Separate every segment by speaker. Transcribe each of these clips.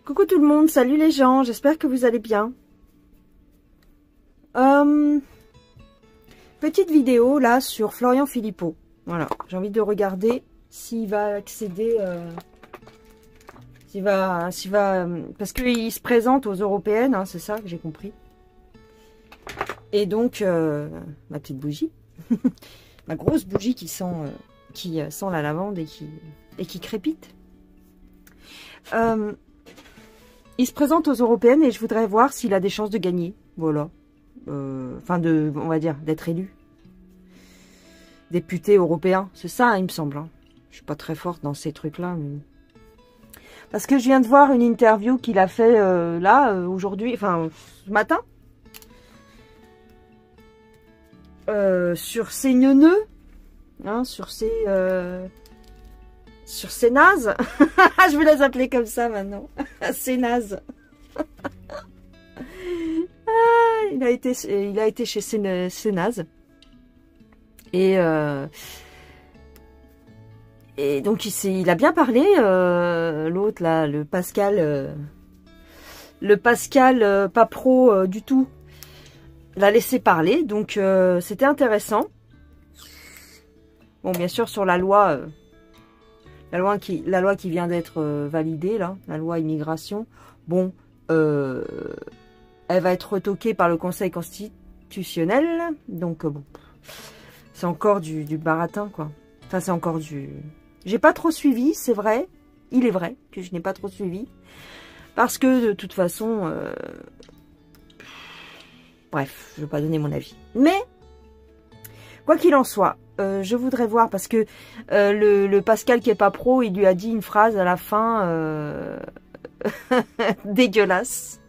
Speaker 1: Coucou tout le monde, salut les gens, j'espère que vous allez bien. Petite vidéo là sur Florian Philippot. Voilà, j'ai envie de regarder s'il va accéder, parce qu'il se présente aux européennes, hein, c'est ça que j'ai compris. Et donc, ma petite bougie, ma grosse bougie qui sent la lavande et qui crépite. Il se présente aux européennes et je voudrais voir s'il a des chances de gagner. Voilà. Enfin, on va dire, d'être élu. Député européen. C'est ça, hein, il me semble. Hein. Je suis pas très forte dans ces trucs-là. Mais... Parce que je viens de voir une interview qu'il a fait aujourd'hui, enfin, ce matin. Sur ses neuneux. Hein, sur ses nazes. Je vais les appeler comme ça maintenant. Ses nazes. Il a été chez ses nazes. Et donc il a bien parlé, l'autre là, le Pascal pas pro du tout, l'a laissé parler, donc c'était intéressant. Bon, bien sûr, sur la loi qui vient d'être validée là, la loi immigration, bon, elle va être retoquée par le Conseil constitutionnel, donc bon, c'est encore du baratin quoi. Enfin, c'est encore du... J'ai pas trop suivi, c'est vrai. Il est vrai que je n'ai pas trop suivi. Parce que, de toute façon... Bref, je ne vais pas donner mon avis. Mais, quoi qu'il en soit, je voudrais voir, parce que le Pascal qui est pas pro, il lui a dit une phrase à la fin dégueulasse.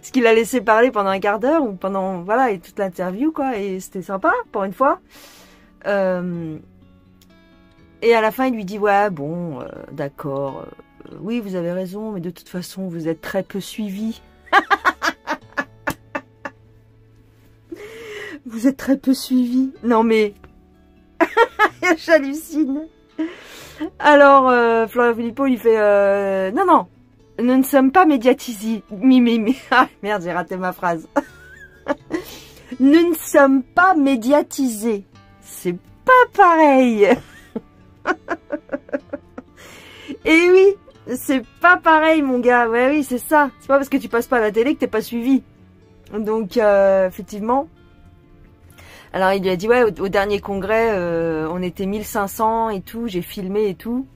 Speaker 1: Ce qu'il a laissé parler pendant un quart d'heure, ou pendant... Voilà, et toute l'interview, quoi. Et c'était sympa, pour une fois. Et à la fin, il lui dit, ouais, bon, d'accord, oui, vous avez raison, mais de toute façon, vous êtes très peu suivi. Vous êtes très peu suivi. Non, mais... J'hallucine. Alors, Florian Philippot, il fait, non, non, nous ne sommes pas médiatisés. Ah, merde, j'ai raté ma phrase. Nous ne sommes pas médiatisés. C'est pas pareil. Et oui, c'est pas pareil mon gars, ouais oui c'est ça, c'est pas parce que tu passes pas à la télé que t'es pas suivi. Donc effectivement, alors il lui a dit ouais au dernier congrès on était 1500 et tout, j'ai filmé et tout.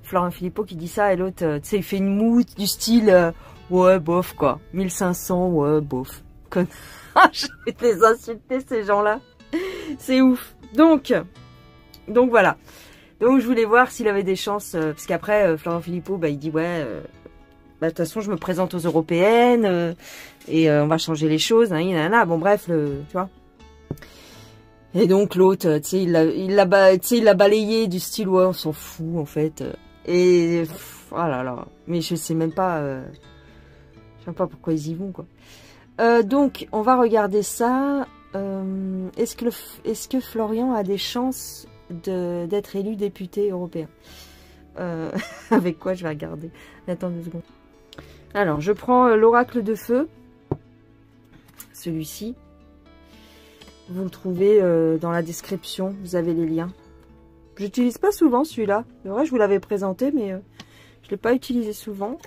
Speaker 1: Florian Philippot qui dit ça et l'autre tu sais il fait une moue du style ouais bof quoi, 1500 ouais bof. Je vais les insulter ces gens là, c'est ouf. Donc voilà. Donc je voulais voir s'il avait des chances, parce qu'après Florian Philippot, bah, il dit ouais, de toute façon je me présente aux européennes et on va changer les choses, hein, bon bref, tu vois. Et donc l'autre, tu sais, il l'a balayé du style ouais on s'en fout en fait. Et oh là là, mais je sais même pas, pourquoi ils y vont quoi. Donc on va regarder ça. Est-ce que Florian a des chances d'être élu député européen? Avec quoi je vais regarder? Attends 2 secondes. Alors, je prends l'oracle de feu. Celui-ci. Vous le trouvez dans la description. Vous avez les liens. J'utilise pas souvent celui-là. C'est vrai, je vous l'avais présenté, mais je l'ai pas utilisé souvent.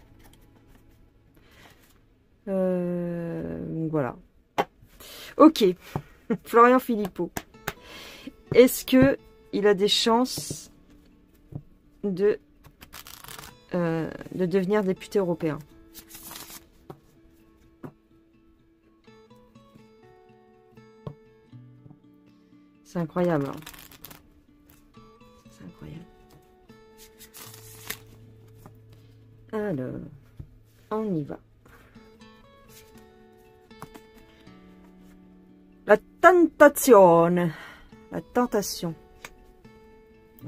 Speaker 1: Donc voilà. Ok. Florian Philippot. Est-ce que il a des chances de devenir député européen? C'est incroyable. Hein. C'est incroyable. Alors, on y va. La tentation. La tentation.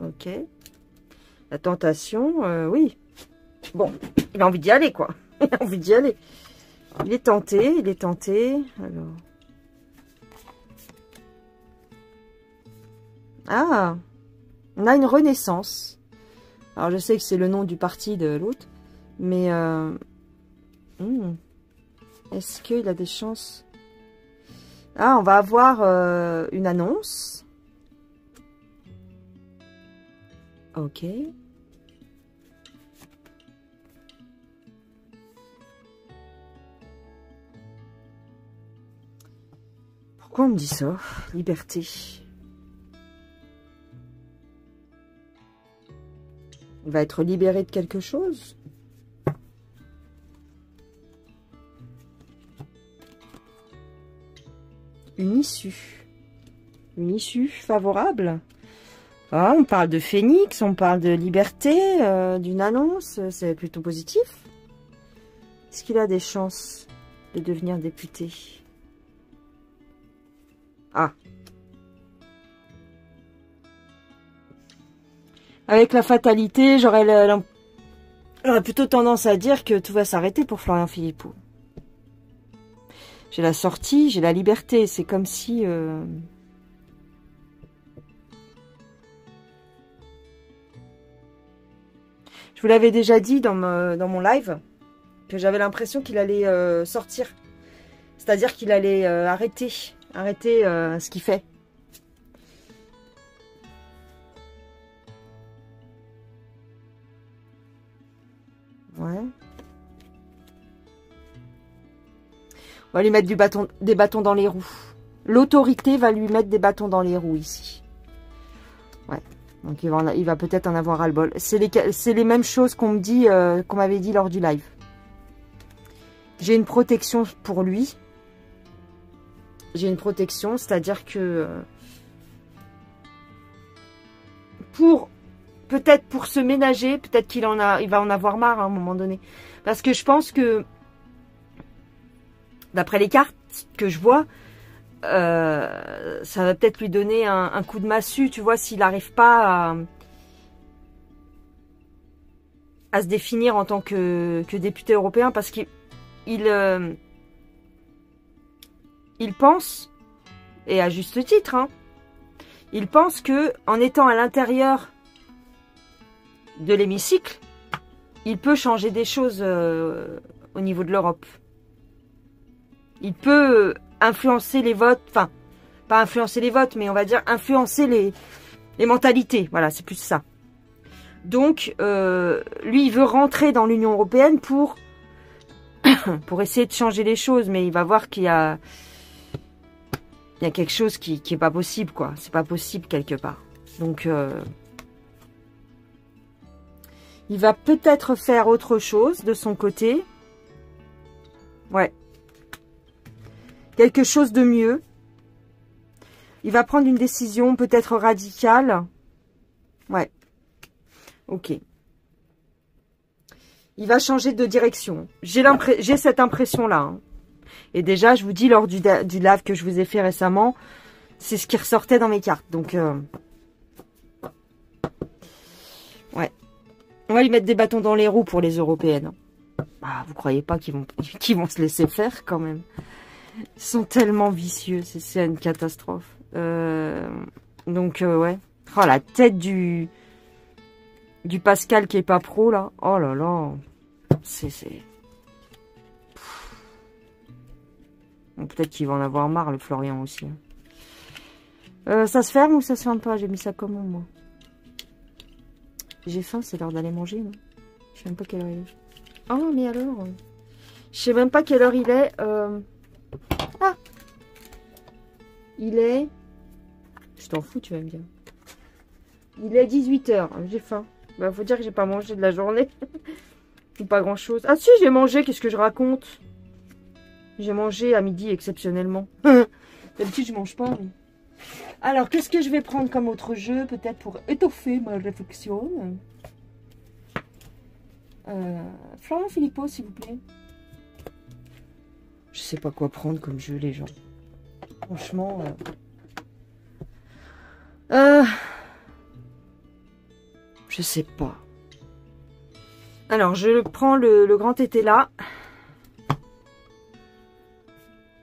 Speaker 1: Ok. La tentation, oui. Bon, il a envie d'y aller, quoi. Il a envie d'y aller. Il est tenté, il est tenté. Alors. Ah, on a une renaissance. Alors, je sais que c'est le nom du parti de l'autre, mais est-ce qu'il a des chances? Ah, on va avoir une annonce. Ok. Pourquoi on me dit ça? Liberté. Il va être libéré de quelque chose? Une issue. Une issue favorable? Ah, on parle de phénix, on parle de liberté, d'une annonce. C'est plutôt positif. Est-ce qu'il a des chances de devenir député? Ah. Avec la fatalité, j'aurais plutôt tendance à dire que tout va s'arrêter pour Florian Philippot. J'ai la sortie, j'ai la liberté. C'est comme si... Je vous l'avais déjà dit dans mon live, que j'avais l'impression qu'il allait sortir. C'est-à-dire qu'il allait arrêter ce qu'il fait. Ouais. On va lui mettre des bâtons dans les roues. L'autorité va lui mettre des bâtons dans les roues ici. Ouais. Donc il va peut-être en avoir ras-le-bol. C'est les mêmes choses qu'on m'avait dit lors du live. J'ai une protection pour lui. J'ai une protection, c'est-à-dire que peut-être pour se ménager, peut-être qu'il va en avoir marre à un moment donné. Parce que je pense que d'après les cartes que je vois, ça va peut-être lui donner un coup de massue, tu vois, s'il n'arrive pas à se définir en tant que député européen, parce qu'il pense, et à juste titre, hein, il pense que en étant à l'intérieur de l'hémicycle, il peut changer des choses au niveau de l'Europe. Il peut influencer les votes, enfin, pas influencer les votes, mais on va dire influencer les mentalités. Voilà, c'est plus ça. Donc, lui, il veut rentrer dans l'Union européenne pour essayer de changer les choses, mais il va voir qu'il y a quelque chose qui est pas possible, quoi. C'est pas possible quelque part. Donc, il va peut-être faire autre chose de son côté. Ouais. Quelque chose de mieux. Il va prendre une décision peut-être radicale. Ouais. Ok. Il va changer de direction. J'ai cette impression-là. Hein. Et déjà, je vous dis, lors du live que je vous ai fait récemment, c'est ce qui ressortait dans mes cartes. Donc, ouais. On va lui mettre des bâtons dans les roues pour les européennes. Ah, vous croyez pas qu'ils vont se laisser faire quand même? Ils sont tellement vicieux, c'est une catastrophe. Donc, ouais. Oh, la tête du Pascal qui est pas pro, là. Oh là là. Bon, peut-être qu'il va en avoir marre, le Florian aussi. Ça se ferme ou ça se ferme pas? J'ai mis ça comment, moi? J'ai faim, c'est l'heure d'aller manger, non? Je sais même pas quelle heure il est. Oh, mais alors... Je sais même pas quelle heure il est. Ah! Il est... Je t'en fous, tu vas me dire. Il est 18 h. J'ai faim. Bah, faut dire que j'ai pas mangé de la journée. Ou pas grand chose. Ah si, j'ai mangé, qu'est-ce que je raconte? J'ai mangé à midi exceptionnellement. D'habitude, je mange pas. Mais... Alors, qu'est-ce que je vais prendre comme autre jeu? Peut-être pour étoffer ma réflexion. Florian Philippot, s'il vous plaît. Je sais pas quoi prendre comme jeu, les gens. Franchement... Je sais pas. Alors, je prends le grand été là.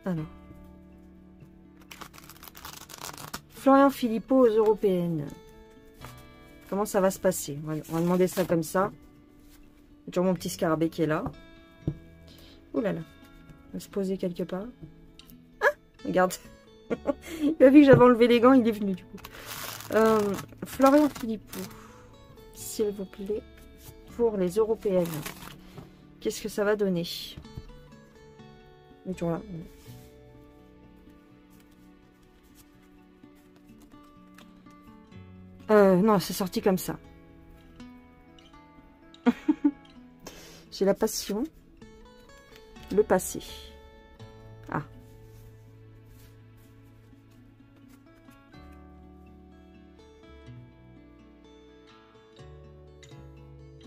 Speaker 1: Alors. Florian Philippot aux européennes. Comment ça va se passer? On va demander ça comme ça. Toujours mon petit scarabée qui est là. Ouh là là. On va se poser quelque part. Ah, regarde. Il a vu que j'avais enlevé les gants, il est venu du coup. Florian Philippot. S'il vous plaît. Pour les européennes. Qu'est-ce que ça va donner? Mettons là. Non, c'est sorti comme ça. J'ai la passion. Le passé. Ah.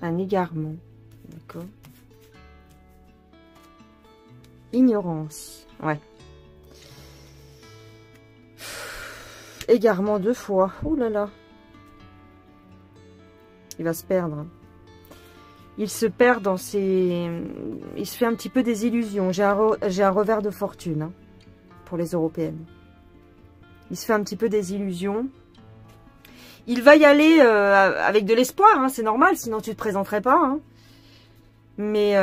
Speaker 1: Un égarement. D'accord. Ignorance. Ouais. Égarement 2 fois. Ouh là là. Il va se perdre. Il se perd dans ses... Il se fait un petit peu des illusions. J'ai un revers de fortune hein, pour les européennes. Il se fait un petit peu des illusions. Il va y aller avec de l'espoir. Hein, c'est normal, sinon tu ne te présenterais pas. Hein. Mais...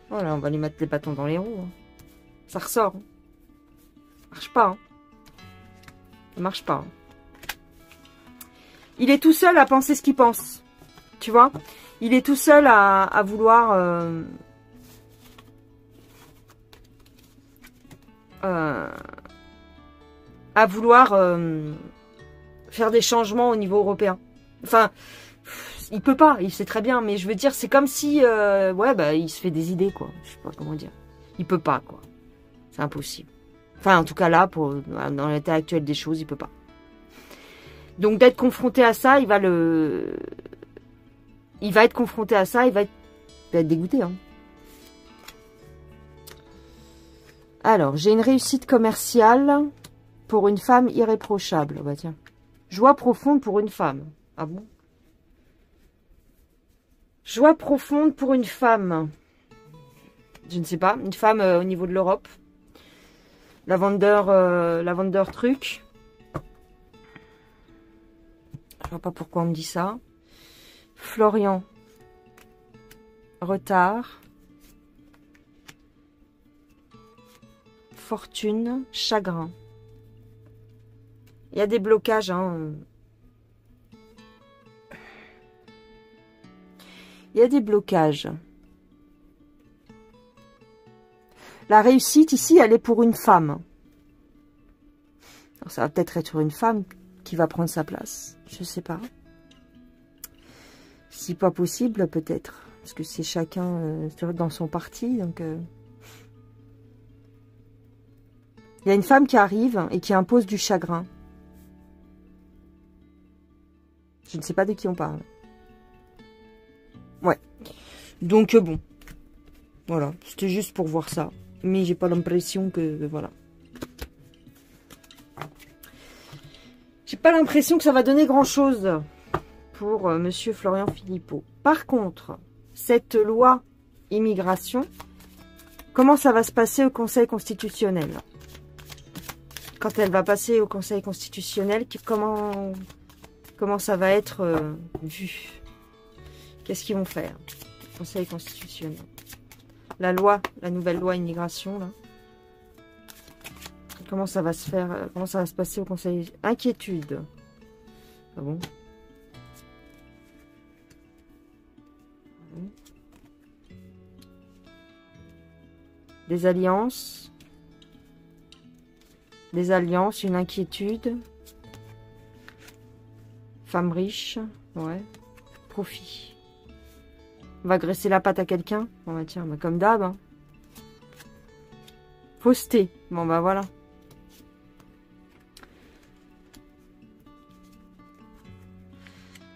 Speaker 1: Voilà, on va lui mettre les bâtons dans les roues. Hein. Ça ressort. Hein. Ça marche pas. Hein. Ça marche pas. Hein. Il est tout seul à penser ce qu'il pense. Tu vois? Il est tout seul à vouloir... faire des changements au niveau européen. Enfin... Il peut pas, il sait très bien, mais je veux dire, c'est comme si, ouais, bah, il se fait des idées, quoi. Je sais pas comment dire. Il peut pas, quoi. C'est impossible. Enfin, en tout cas, là, dans l'état actuel des choses, il peut pas. Donc, d'être confronté à ça, il va être confronté à ça, il va être dégoûté, hein. Alors, j'ai une réussite commerciale pour une femme irréprochable. Bah, tiens. Joie profonde pour une femme. Ah bon? Joie profonde pour une femme. Je ne sais pas. Une femme au niveau de l'Europe. La vendeur truc. Je vois pas pourquoi on me dit ça. Florian. Retard. Fortune. Chagrin. Il y a des blocages, hein. Il y a des blocages. La réussite, ici, elle est pour une femme. Alors, ça va peut-être être une femme qui va prendre sa place. Je ne sais pas. Si pas possible, peut-être. Parce que c'est chacun dans son parti. Donc, il y a une femme qui arrive et qui impose du chagrin. Je ne sais pas de qui on parle. Ouais. Donc bon. Voilà. C'était juste pour voir ça. Mais j'ai pas l'impression que... Voilà. J'ai pas l'impression que ça va donner grand-chose pour Monsieur Florian Philippot. Par contre, cette loi immigration, comment ça va se passer au Conseil constitutionnel? Quand elle va passer au Conseil constitutionnel, comment ça va être vu? Qu'est-ce qu'ils vont faire? Conseil constitutionnel. La nouvelle loi immigration, là. Comment ça va se faire? Comment ça va se passer au Conseil? Inquiétude. Ah bon? Des alliances. Des alliances, une inquiétude. Femme riche. Ouais. Profit. On va graisser la patte à quelqu'un. Bon bah tiens, bah comme d'hab. Hein. Fausseté. Bon bah voilà.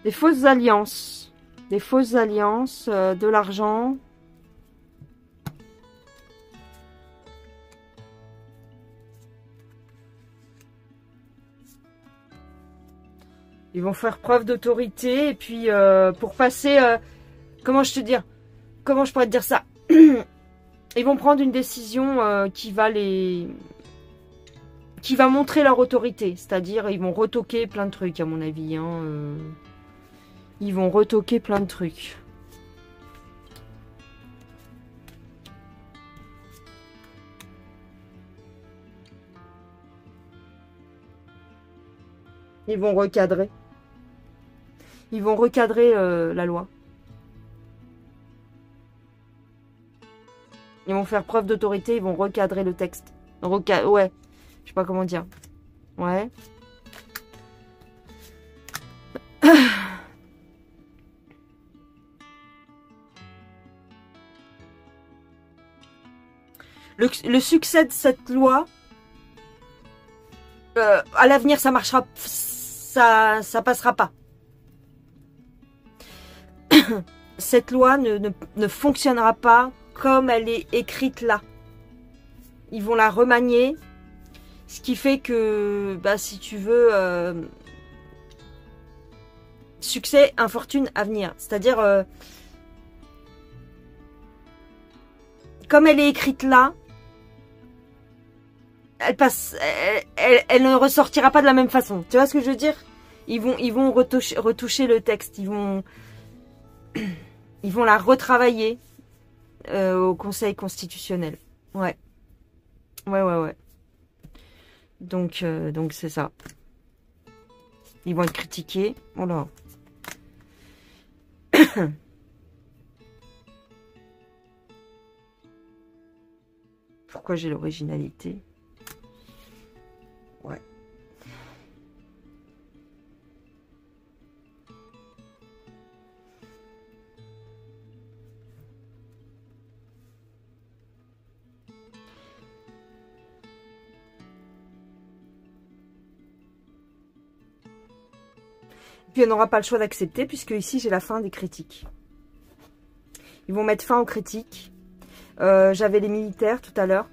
Speaker 1: Des fausses alliances. Des fausses alliances. De l'argent. Ils vont faire preuve d'autorité. Et puis pour passer... comment je te dire? Comment je pourrais te dire ça? ils vont prendre une décision qui va montrer leur autorité. C'est-à-dire, ils vont retoquer plein de trucs, à mon avis. Hein, ils vont retoquer plein de trucs. Ils vont recadrer. Ils vont recadrer la loi. Ils vont faire preuve d'autorité, ils vont recadrer le texte. Ouais, je sais pas comment dire. Ouais. Le succès de cette loi, à l'avenir, ça marchera, ça passera pas. Cette loi ne fonctionnera pas comme elle est écrite là. Ils vont la remanier, ce qui fait que, bah, si tu veux, succès, infortune, avenir. C'est-à-dire, comme elle est écrite là, elle ne ressortira pas de la même façon. Tu vois ce que je veux dire? Ils vont retoucher le texte. Ils vont la retravailler au Conseil constitutionnel. Ouais. Ouais. Donc c'est ça. Ils vont être critiqués. Oh là. Pourquoi j'ai l'originalité? Ouais. Puis on n'aura pas le choix d'accepter puisque ici j'ai la fin des critiques. Ils vont mettre fin aux critiques. J'avais les militaires tout à l'heure.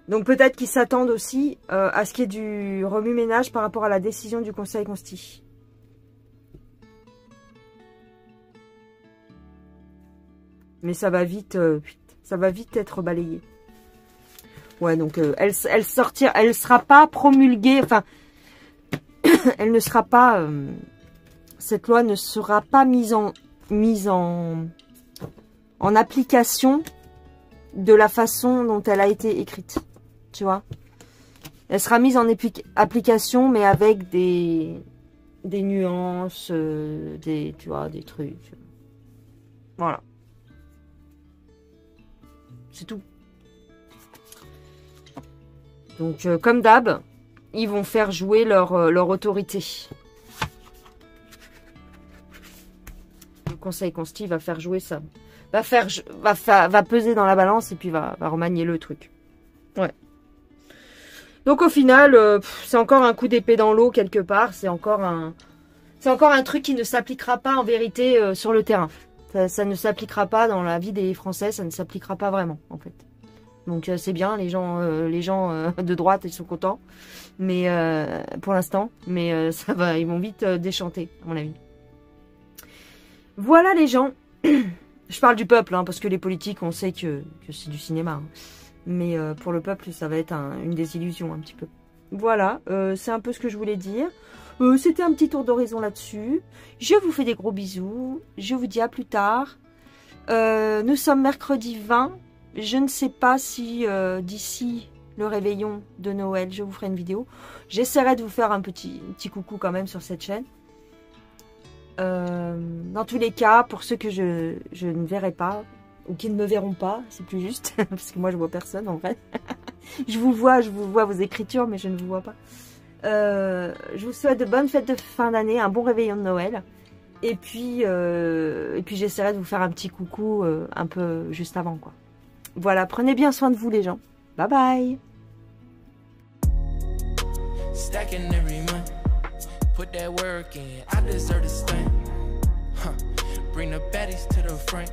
Speaker 1: Donc peut-être qu'ils s'attendent aussi à ce qu'il y ait du remue-ménage par rapport à la décision du Conseil Consti. Mais ça va vite être balayé. Ouais, donc elle sera pas promulguée, enfin, elle ne sera pas, cette loi ne sera pas mise en application de la façon dont elle a été écrite. Tu vois, elle sera mise en application, mais avec des nuances, tu vois, des trucs. Voilà. C'est tout. Donc, comme d'hab, ils vont faire jouer leur autorité. Le Conseil Consti va faire jouer ça. Va peser dans la balance et puis va remanier le truc. Ouais. Donc au final, c'est encore un coup d'épée dans l'eau quelque part. C'est encore un truc qui ne s'appliquera pas en vérité sur le terrain. Ça ne s'appliquera pas dans la vie des Français. Ça ne s'appliquera pas vraiment en fait. Donc c'est bien, les gens de droite ils sont contents, mais pour l'instant, mais ça va, ils vont vite déchanter à mon avis. Voilà les gens. Je parle du peuple, hein, parce que les politiques, on sait que c'est du cinéma. Hein. Mais pour le peuple, ça va être une désillusion un petit peu. Voilà, c'est un peu ce que je voulais dire. C'était un petit tour d'horizon là-dessus. Je vous fais des gros bisous. Je vous dis à plus tard. Nous sommes mercredi 20. Je ne sais pas si d'ici le réveillon de Noël, je vous ferai une vidéo. J'essaierai de vous faire un petit coucou quand même sur cette chaîne. Dans tous les cas, pour ceux que je ne verrai pas, ou qui ne me verront pas, c'est plus juste, parce que moi je vois personne en fait. je vous vois vos écritures, mais je ne vous vois pas. Je vous souhaite de bonnes fêtes de fin d'année, un bon réveillon de Noël. Et puis j'essaierai de vous faire un petit coucou un peu juste avant, quoi. Voilà, prenez bien soin de vous les gens. Bye bye. Stacking every month, put that work in, I deserve to stand. Bring the baddies to the front.